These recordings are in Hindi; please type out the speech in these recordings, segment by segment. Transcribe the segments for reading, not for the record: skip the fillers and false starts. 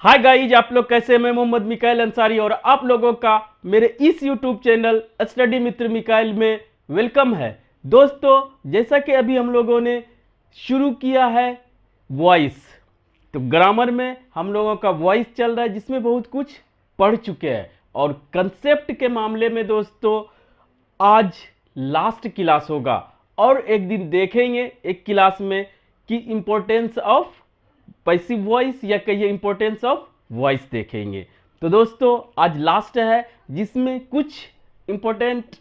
हाय गाइज, आप लोग कैसे हैं? मैं मोहम्मद मिकाइल अंसारी और आप लोगों का मेरे इस यूट्यूब चैनल स्टडी मित्र मिकाइल में वेलकम है। दोस्तों, जैसा कि अभी हम लोगों ने शुरू किया है वॉइस, तो ग्रामर में हम लोगों का वॉइस चल रहा है जिसमें बहुत कुछ पढ़ चुके हैं। और कंसेप्ट के मामले में दोस्तों आज लास्ट क्लास होगा और एक दिन देखेंगे एक क्लास में कि इंपॉर्टेंस ऑफ पैसिव वॉइस या कहिए इंपॉर्टेंस ऑफ वॉइस देखेंगे। तो दोस्तों आज लास्ट है जिसमें कुछ इंपॉर्टेंट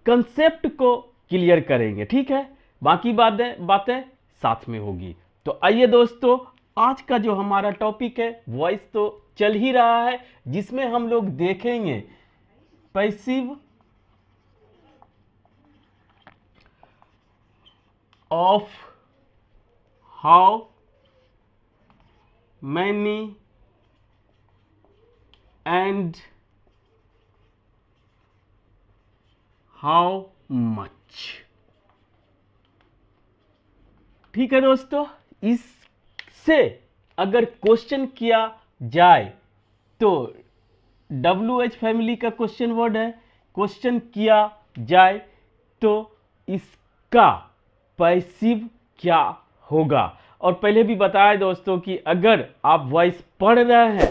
कंसेप्ट को क्लियर करेंगे, ठीक है। बाकी बातें साथ में होगी। तो आइए दोस्तों, आज का जो हमारा टॉपिक है वॉइस तो चल ही रहा है, जिसमें हम लोग देखेंगे passive of how many and how much। ठीक है दोस्तों, इससे अगर क्वेश्चन किया जाए तो WH फैमिली का क्वेश्चन वर्ड है। क्वेश्चन किया जाए तो इसका पैसिव क्या होगा। और पहले भी बताया दोस्तों कि अगर आप वॉइस पढ़ रहे हैं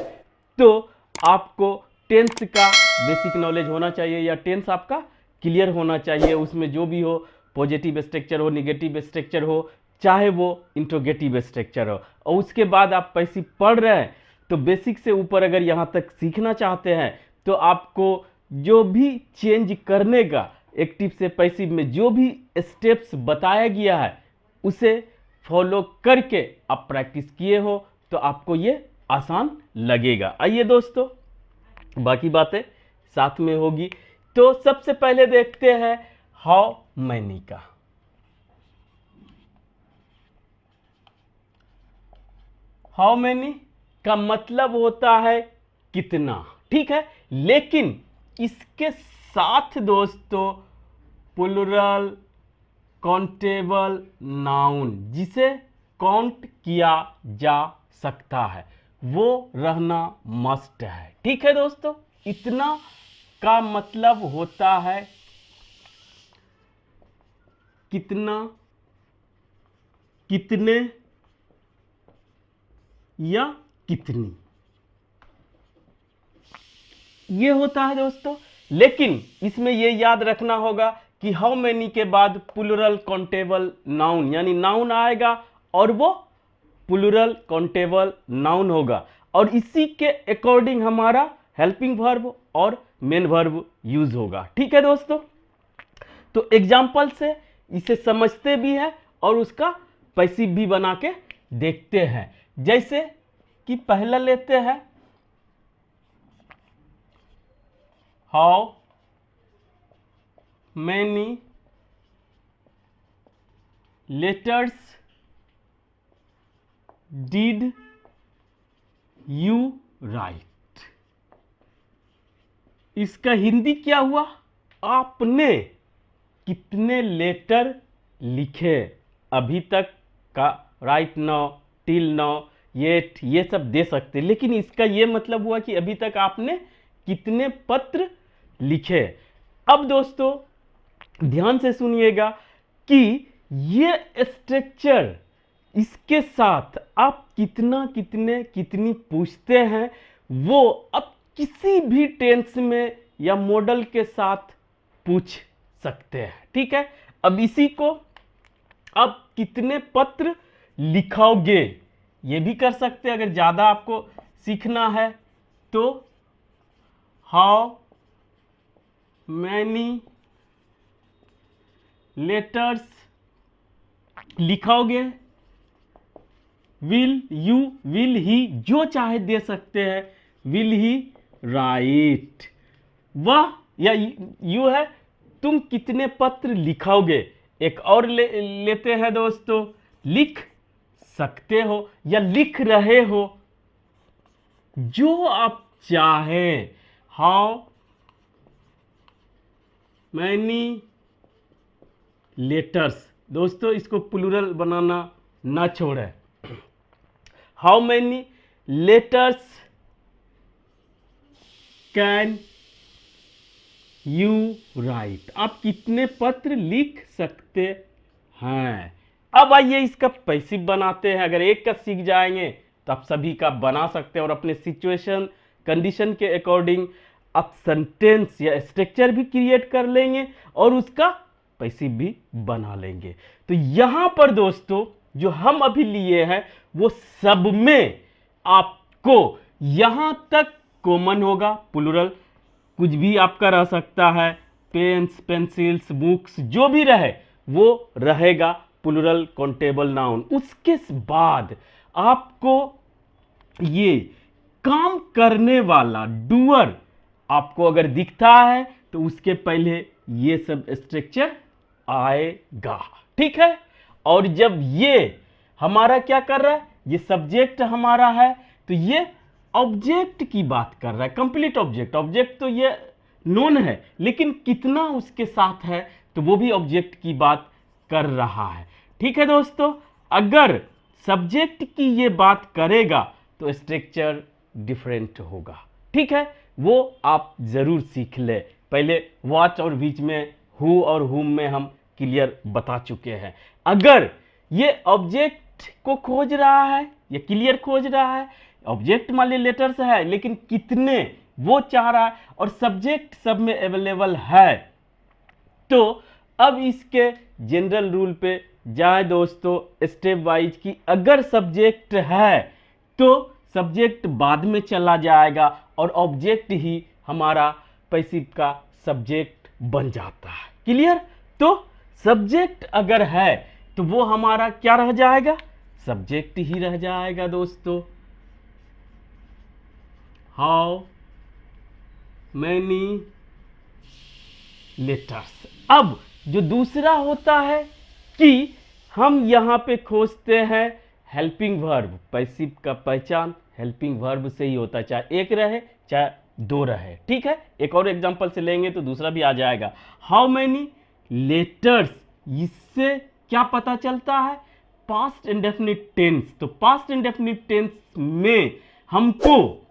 तो आपको टेंस का बेसिक नॉलेज होना चाहिए या टेंस आपका क्लियर होना चाहिए। उसमें जो भी हो, पॉजिटिव स्ट्रक्चर हो, निगेटिव स्ट्रक्चर हो, चाहे वो इंट्रोगेटिव स्ट्रक्चर हो। और उसके बाद आप पैसिव पढ़ रहे हैं तो बेसिक से ऊपर अगर यहाँ तक सीखना चाहते हैं तो आपको जो भी चेंज करने का एक्टिव से पैसिव में जो भी स्टेप्स बताया गया है उसे फॉलो करके आप प्रैक्टिस किए हो तो आपको ये आसान लगेगा। आइए दोस्तों, बाकी बातें साथ में होगी। तो सबसे पहले देखते हैं हाउ मैनी का। हाउ मैनी का मतलब होता है कितना, ठीक है। लेकिन इसके साथ दोस्तों प्लूरल काउंटेबल नाउन जिसे काउंट किया जा सकता है वो रहना मस्ट है, ठीक है दोस्तों। इतना का मतलब होता है कितना, कितने या कितनी, ये होता है दोस्तों। लेकिन इसमें ये याद रखना होगा कि हाउ मेनी के बाद प्लूरल काउंटेबल नाउन यानी नाउन आएगा और वो प्लूरल काउंटेबल नाउन होगा और इसी के अकॉर्डिंग हमारा हेल्पिंग वर्ब और मेन वर्ब यूज होगा, ठीक है दोस्तों। तो एग्जाम्पल से इसे समझते भी हैं और उसका पैसिव भी बना के देखते हैं। जैसे कि पहला लेते हैं how many letters did you write। इसका हिंदी क्या हुआ? आपने कितने लेटर लिखे अभी तक का, right now, till now, yet, ये सब दे सकते। लेकिन इसका ये मतलब हुआ कि अभी तक आपने कितने पत्र लिखे। अब दोस्तों ध्यान से सुनिएगा कि ये स्ट्रक्चर इसके साथ आप कितना, कितने, कितनी पूछते हैं वो अब किसी भी टेंस में या मॉडल के साथ पूछ सकते हैं, ठीक है। अब इसी को अब कितने पत्र लिखोगे ये भी कर सकते हैं। अगर ज़्यादा आपको सीखना है तो हाउ मैनी लेटर्स लिखोगे, विल यू, विल ही, जो चाहे दे सकते हैं, विल ही राइट, वह या यू है, तुम कितने पत्र लिखोगे। एक और लेते हैं दोस्तों, लिख सकते हो या लिख रहे हो, जो आप चाहें। हाउ मैनी लेटर्स, दोस्तों इसको प्लूरल बनाना ना छोड़ें। How many letters can you right, आप कितने पत्र लिख सकते हैं। अब आइए इसका पैसिव बनाते हैं। अगर एक का सीख जाएंगे तो आप सभी का बना सकते हैं और अपने सिचुएशन कंडीशन के अकॉर्डिंग आप सेंटेंस या स्ट्रक्चर भी क्रिएट कर लेंगे और उसका पैसिव भी बना लेंगे। तो यहां पर दोस्तों जो हम अभी लिए हैं वो सब में आपको यहां तक कॉमन होगा, प्लुरल कुछ भी आपका रह सकता है, पेन्स पेंसिल्स बुक्स जो भी रहे वो रहेगा प्लुरल काउंटेबल नाउन। उसके बाद आपको ये काम करने वाला डूअर आपको अगर दिखता है तो उसके पहले ये सब स्ट्रक्चर आएगा, ठीक है। और जब ये हमारा क्या कर रहा है, ये सब्जेक्ट हमारा है तो ये ऑब्जेक्ट की बात कर रहा है, कंप्लीट ऑब्जेक्ट। ऑब्जेक्ट तो ये नोन है लेकिन कितना उसके साथ है तो वो भी ऑब्जेक्ट की बात कर रहा है, ठीक है दोस्तों। अगर सब्जेक्ट की ये बात करेगा तो स्ट्रक्चर डिफरेंट होगा, ठीक है। वो आप जरूर सीख ले। पहले व्हाट और बीच में हु और हुम में हम क्लियर बता चुके हैं। अगर ये ऑब्जेक्ट को खोज रहा है या क्लियर खोज रहा है, ऑब्जेक्ट मान ली लेटर्स है लेकिन कितने वो चाह रहा है और सब्जेक्ट सब में अवेलेबल है, तो अब इसके जनरल रूल पे जाए दोस्तों स्टेप वाइज की। अगर सब्जेक्ट है तो सब्जेक्ट बाद में चला जाएगा और ऑब्जेक्ट ही हमारा पैसिव का सब्जेक्ट बन जाता है, क्लियर। तो सब्जेक्ट अगर है तो वो हमारा क्या रह जाएगा, सब्जेक्ट ही रह जाएगा दोस्तों। How many letters. अब जो दूसरा होता है कि हम यहां पे खोजते हैं हेल्पिंग वर्ब। पैसिव का पहचान हेल्पिंग वर्ब से ही होता है, चाहे एक रहे चाहे दो रहे, ठीक है। एक और एग्जांपल से लेंगे तो दूसरा भी आ जाएगा। हाउ मैनी लेटर्स, इससे क्या पता चलता है, पास्ट इंडेफिनिट टेंस। तो पास्ट इंडेफिनिट टेंस में हमको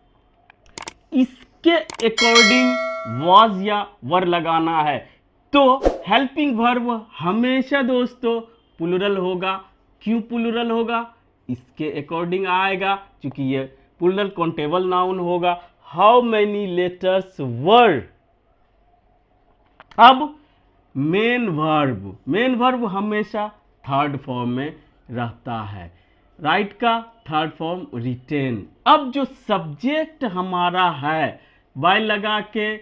इसके अकॉर्डिंग वॉज या वर लगाना है। तो हेल्पिंग वर्ब हमेशा दोस्तों प्लुरल होगा। क्यों प्लुरल होगा, इसके अकॉर्डिंग आएगा क्योंकि ये प्लुरल काउंटेबल नाउन होगा। हाउ मैनी लेटर्स वर। अब मेन वर्ब हमेशा थर्ड फॉर्म में रहता है, राइट का थर्ड फॉर्म रिटेन। अब जो सब्जेक्ट हमारा है बाय लगा के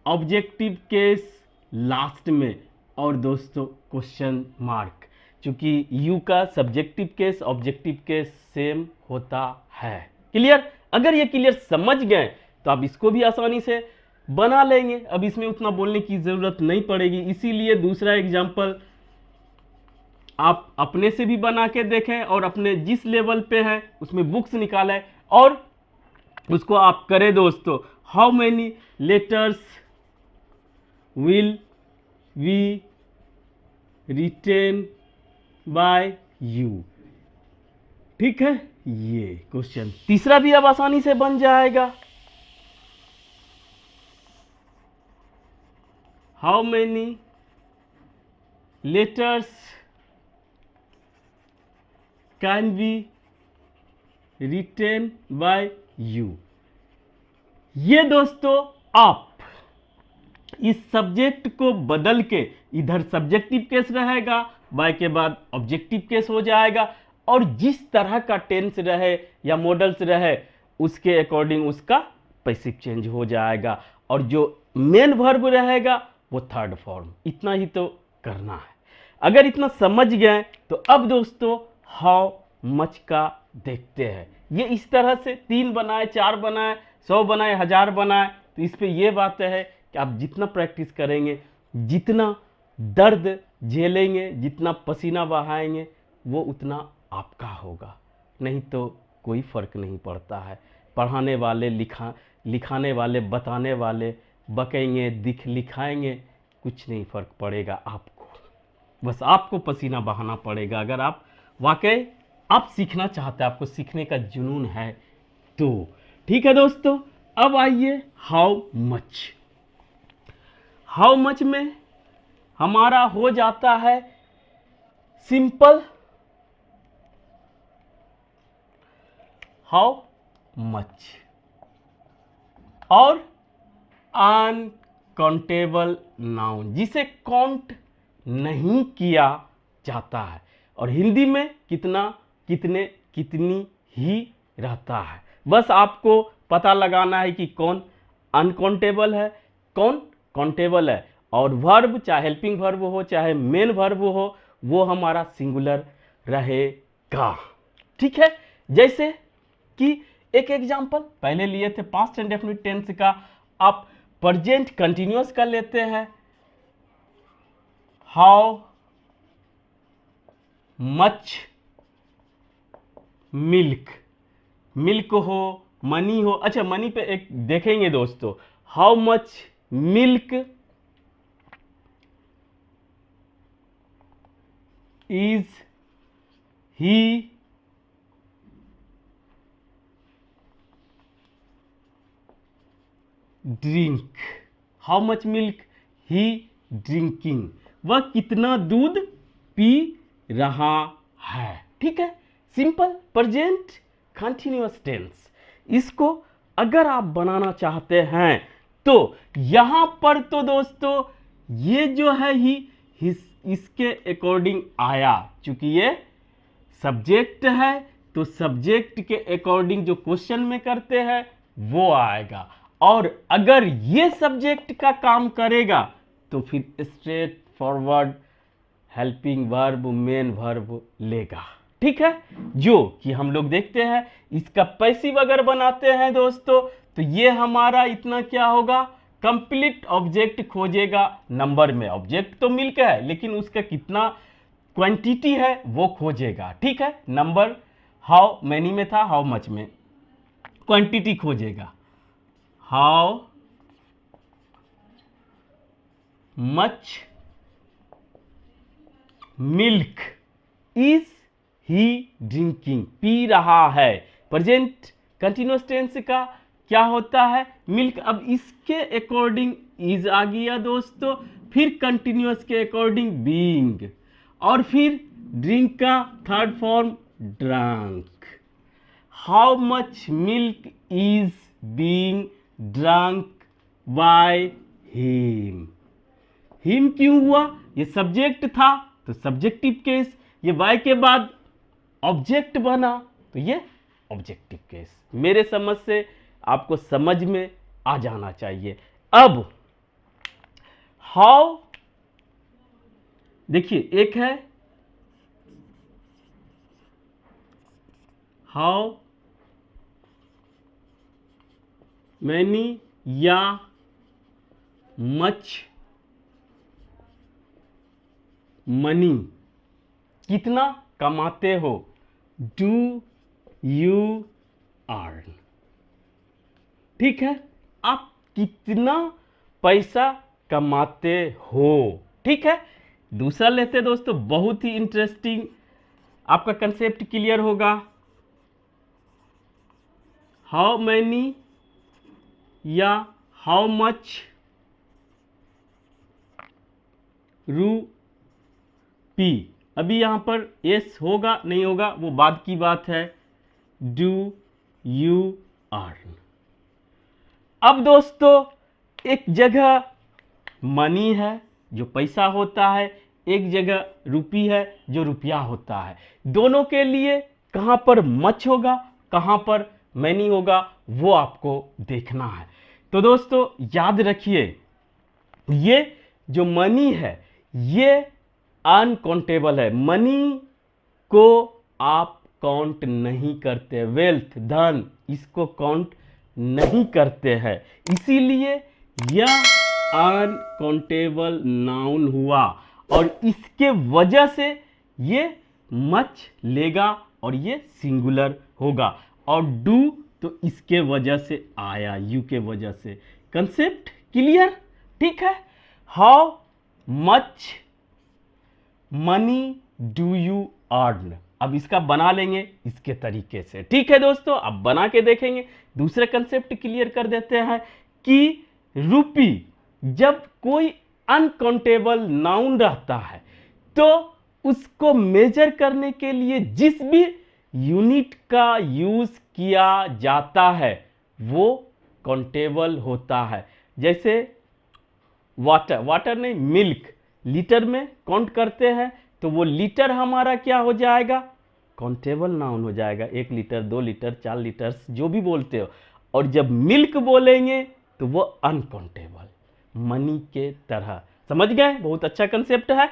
ऑब्जेक्टिव केस लास्ट में और दोस्तों क्वेश्चन मार्क, क्योंकि यू का subjective case objective case same होता है, क्लियर। अगर ये क्लियर समझ गए तो आप इसको भी आसानी से बना लेंगे। अब इसमें उतना बोलने की जरूरत नहीं पड़ेगी, इसीलिए दूसरा एग्जाम्पल आप अपने से भी बना के देखें और अपने जिस लेवल पे है उसमें बुक्स निकालें और उसको आप करें दोस्तों। How many letters will we written by you, ठीक है। ये क्वेश्चन तीसरा भी अब आसानी से बन जाएगा। How many letters can be written by you. ये दोस्तों आप इस सब्जेक्ट को बदल के इधर सब्जेक्टिव केस रहेगा, बाय के बाद ऑब्जेक्टिव केस हो जाएगा और जिस तरह का टेंस रहे या मॉडल्स रहे उसके अकॉर्डिंग उसका पैसिव चेंज हो जाएगा और जो मेन वर्ब रहेगा वो थर्ड फॉर्म। इतना ही तो करना है। अगर इतना समझ गए तो अब दोस्तों हाउ मच का देखते हैं। ये इस तरह से 3 बनाए 4 बनाए 100 बनाए 1000 बनाए, तो इस पे ये बात है कि आप जितना प्रैक्टिस करेंगे, जितना दर्द झेलेंगे, जितना पसीना बहाएंगे वो उतना आपका होगा, नहीं तो कोई फर्क नहीं पड़ता है। पढ़ाने वाले लिखाने वाले बताने वाले बकेंगे लिखाएंगे, कुछ नहीं फर्क पड़ेगा आपको, बस आपको पसीना बहाना पड़ेगा। अगर आप वाकई आप सीखना चाहते हैं, आपको सीखने का जुनून है तो ठीक है दोस्तों। अब आइए हाउ मच। हाउ मच में हमारा हो जाता है सिंपल हाउ मच और अनकाउंटेबल नाउन जिसे काउंट नहीं किया जाता है, और हिंदी में कितना, कितने, कितनी ही रहता है। बस आपको पता लगाना है कि कौन अनकाउंटेबल है, कौन काउंटेबल है, और वर्ब चाहे हेल्पिंग वर्ब हो चाहे मेन वर्ब हो वो हमारा सिंगुलर रहेगा। ठीक है, जैसे कि एक एग्जांपल पहले लिए थे पास्ट इंडेफिनिट टेंस का, आप प्रेजेंट कंटिन्यूअस का लेते हैं। हाउ मच मिल्क, मिल्क हो, मनी हो, अच्छा मनी पे एक देखेंगे दोस्तों, how much milk is he drink, how much milk he drinking, वह कितना दूध पी रहा है। ठीक है, सिंपल प्रेजेंट कंटिन्यूअस टेंस। इसको अगर आप बनाना चाहते हैं तो यहां पर तो दोस्तों ये जो है ही इसके अकॉर्डिंग आया, चूंकि ये सब्जेक्ट है तो सब्जेक्ट के अकॉर्डिंग जो क्वेश्चन में करते हैं वो आएगा, और अगर ये सब्जेक्ट का काम करेगा तो फिर straight forward helping verb main verb लेगा। ठीक है, जो कि हम लोग देखते हैं इसका पैसिव अगर बनाते हैं दोस्तों तो ये हमारा इतना क्या होगा, कंप्लीट ऑब्जेक्ट खोजेगा नंबर में, ऑब्जेक्ट तो मिल्क है लेकिन उसका कितना क्वांटिटी है वो खोजेगा। ठीक है, नंबर हाउ मैनी में था, हाउ मच में क्वांटिटी खोजेगा, how much milk is he drinking, पी रहा है। प्रेजेंट कंटिन्यूअस टेंस का क्या होता है, मिल्क। अब इसके अकॉर्डिंग इज आ गया दोस्तों, फिर कंटिन्यूअस के अकॉर्डिंग बीइंग, और फिर ड्रिंक का third form drunk. How much milk is being drunk by him, him क्यों हुआ, ये सब्जेक्ट था तो सब्जेक्टिव केस, ये बाय के बाद ऑब्जेक्ट बना तो ये ऑब्जेक्टिव केस। मेरे समझ से आपको समझ में आ जाना चाहिए। अब हाउ, देखिए एक है हाउ मैनी या मच मनी, कितना कमाते हो, डू यू अर्न। ठीक है, आप कितना पैसा कमाते हो। ठीक है, दूसरा लेते दोस्तों, बहुत ही इंटरेस्टिंग, आपका कंसेप्ट क्लियर होगा। हाउ मैनी या हाउ मच रूपी, अभी यहां पर एस होगा नहीं होगा वो बाद की बात है, डू यू अर्न। अब दोस्तों एक जगह मनी है जो पैसा होता है, एक जगह रूपी है जो रुपया होता है, दोनों के लिए कहां पर मच होगा कहां पर मैनी होगा वो आपको देखना है। तो दोस्तों याद रखिए ये जो मनी है ये अनकाउंटेबल है, मनी को आप काउंट नहीं करते, वेल्थ धन इसको काउंट नहीं करते हैं, इसीलिए यह अनकाउंटेबल नाउन हुआ, और इसके वजह से ये मच लेगा और ये सिंगुलर होगा, और डू तो इसके वजह से आया, यू के वजह से। Concept clear? ठीक है, how much money do you earn, अब इसका बना लेंगे इसके तरीके से। ठीक है दोस्तों, अब बना के देखेंगे। दूसरा कंसेप्ट क्लियर कर देते हैं कि रूपी जब कोई अनकाउंटेबल नाउन रहता है तो उसको मेजर करने के लिए जिस भी यूनिट का यूज किया जाता है वो काउंटेबल होता है। जैसे वाटर नहीं, मिल्क लीटर में काउंट करते हैं तो वो लीटर हमारा क्या हो जाएगा, काउंटेबल नाउन हो जाएगा। 1 लीटर 2 लीटर 4 लीटर जो भी बोलते हो। और जब मिल्क बोलेंगे तो वो अनकाउंटेबल, मनी के तरह। समझ गए? बहुत अच्छा कंसेप्ट है।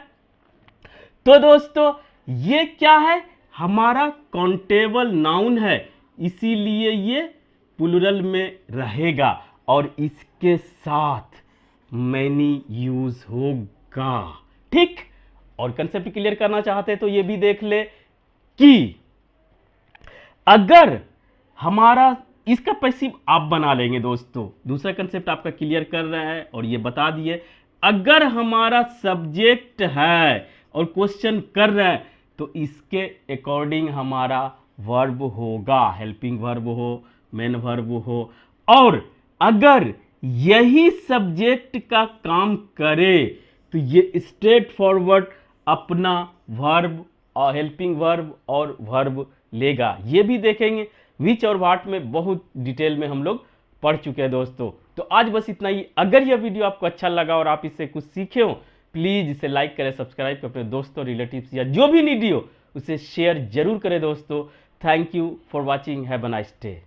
तो दोस्तों ये क्या है, हमारा काउंटेबल नाउन है, इसीलिए ये प्लूरल में रहेगा और इसके साथ मैनी यूज होगा। ठीक, और कंसेप्ट क्लियर करना चाहते हैं तो ये भी देख ले कि अगर हमारा इसका पैसिव आप बना लेंगे दोस्तों। दूसरा कंसेप्ट आपका क्लियर कर रहा है और ये बता दिए, अगर हमारा सब्जेक्ट है और क्वेश्चन कर रहे हैं तो इसके अकॉर्डिंग हमारा वर्ब होगा, हेल्पिंग वर्ब हो, मेन वर्ब हो। और अगर यही सब्जेक्ट का काम करे तो ये स्ट्रेट फॉरवर्ड अपना वर्ब और हेल्पिंग वर्ब और वर्ब लेगा। ये भी देखेंगे। विच और व्हाट में बहुत डिटेल में हम लोग पढ़ चुके हैं दोस्तों। तो आज बस इतना ही। अगर यह वीडियो आपको अच्छा लगा और आप इससे कुछ सीखे हो, प्लीज इसे लाइक करें, सब्सक्राइब करें, अपने दोस्तों, रिलेटिव्स या जो भी नीडी हो उसे शेयर जरूर करें दोस्तों। Thank you for watching. Have a nice day.